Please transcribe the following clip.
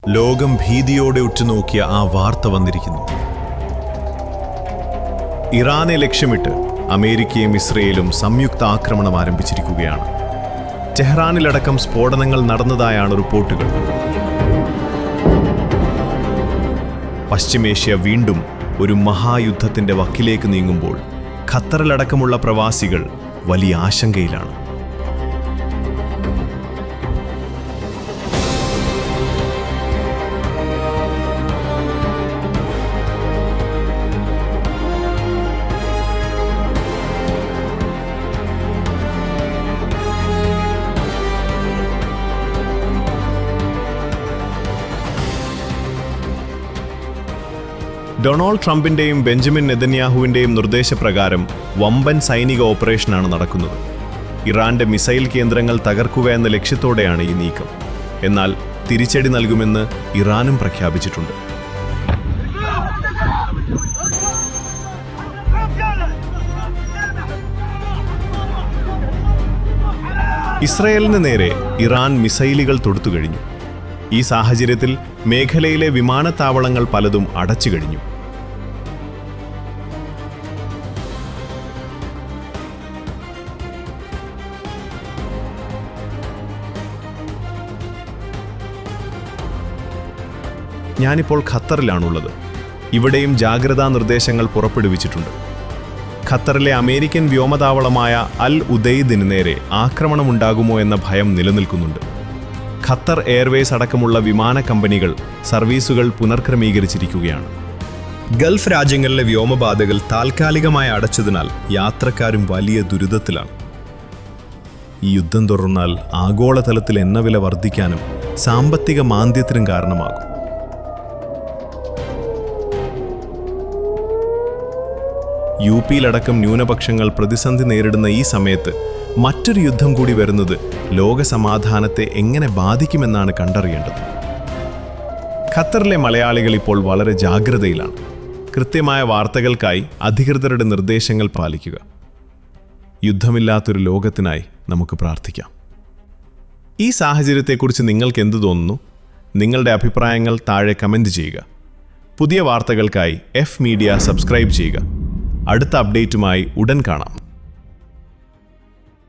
ലോകം ഭീതിയോടെ ഉറ്റുനോക്കിയ ആ വാർത്ത വന്നിരിക്കുന്നു. ഇറാനെ ലക്ഷ്യമിട്ട് അമേരിക്കയും ഇസ്രയേലും സംയുക്ത ആക്രമണം ആരംഭിച്ചിരിക്കുകയാണ്. ടെഹ്റാനിലടക്കം സ്ഫോടനങ്ങൾ നടന്നതായാണ് റിപ്പോർട്ടുകൾ. പശ്ചിമേഷ്യ വീണ്ടും ഒരു മഹായുദ്ധത്തിന്റെ വക്കിലേക്ക് നീങ്ങുമ്പോൾ ഖത്തറിലടക്കമുള്ള പ്രവാസികൾ വലിയ ആശങ്കയിലാണ്. ഡൊണാൾഡ് ട്രംപിന്റെയും ബെഞ്ചമിൻ നെതന്യാഹുവിന്റെയും നിർദ്ദേശപ്രകാരം വമ്പൻ സൈനിക ഓപ്പറേഷനാണ് നടക്കുന്നത്. ഇറാന്റെ മിസൈൽ കേന്ദ്രങ്ങൾ തകർക്കുക എന്ന ലക്ഷ്യത്തോടെയാണ് ഈ നീക്കം. എന്നാൽ തിരിച്ചടി നൽകുമെന്ന് ഇറാനും പ്രഖ്യാപിച്ചിട്ടുണ്ട്. ഇസ്രയേലിന് നേരെ ഇറാൻ മിസൈലുകൾ തൊടുത്തു കഴിഞ്ഞു. ഈ സാഹചര്യത്തിൽ മേഖലയിലെ വിമാനത്താവളങ്ങൾ പലതും അടച്ചു കഴിഞ്ഞു. ഞാനിപ്പോൾ ഖത്തറിലാണുള്ളത്. ഇവിടെയും ജാഗ്രതാ നിർദ്ദേശങ്ങൾ പുറപ്പെടുവിച്ചിട്ടുണ്ട്. ഖത്തറിലെ അമേരിക്കൻ വ്യോമതാവളമായ അൽ ഉദൈദിന് നേരെ ആക്രമണമുണ്ടാകുമോ എന്ന ഭയം നിലനിൽക്കുന്നുണ്ട്. ഖത്തർ എയർവേസ് അടക്കമുള്ള വിമാന കമ്പനികൾ സർവീസുകൾ പുനർക്രമീകരിച്ചിരിക്കുകയാണ്. ഗൾഫ് രാജ്യങ്ങളിലെ വ്യോമപാതകൾ താൽക്കാലികമായി അടച്ചതിനാൽ യാത്രക്കാരും വലിയ ദുരിതത്തിലാണ്. ഈ യുദ്ധം തുടർന്നാൽ ആഗോളതലത്തിൽ എണ്ണവില വർദ്ധിക്കാനും സാമ്പത്തിക മാന്ദ്യത്തിനും കാരണമാകും. യുപിയിലടക്കം ന്യൂനപക്ഷങ്ങൾ പ്രതിസന്ധി നേരിടുന്ന ഈ സമയത്ത് മറ്റൊരു യുദ്ധം കൂടി വരുന്നത് ലോകസമാധാനത്തെ എങ്ങനെ ബാധിക്കുമെന്നാണ് കണ്ടറിയേണ്ടത്. ഖത്തറിലെ മലയാളികൾ ഇപ്പോൾ വളരെ ജാഗ്രതയിലാണ്. കൃത്യമായ വാർത്തകൾക്കായി അധികൃതരുടെ നിർദ്ദേശങ്ങൾ പാലിക്കുക. യുദ്ധമില്ലാത്തൊരു ലോകത്തിനായി നമുക്ക് പ്രാർത്ഥിക്കാം. ഈ സാഹചര്യത്തെക്കുറിച്ച് നിങ്ങൾക്ക് എന്തു തോന്നുന്നു? നിങ്ങളുടെ അഭിപ്രായങ്ങൾ താഴെ കമന്റ് ചെയ്യുക. പുതിയ വാർത്തകൾക്കായി എഫ് മീഡിയ സബ്സ്ക്രൈബ് ചെയ്യുക. അടുത്ത അപ്ഡേറ്റുമായി ഉടൻ കാണാം.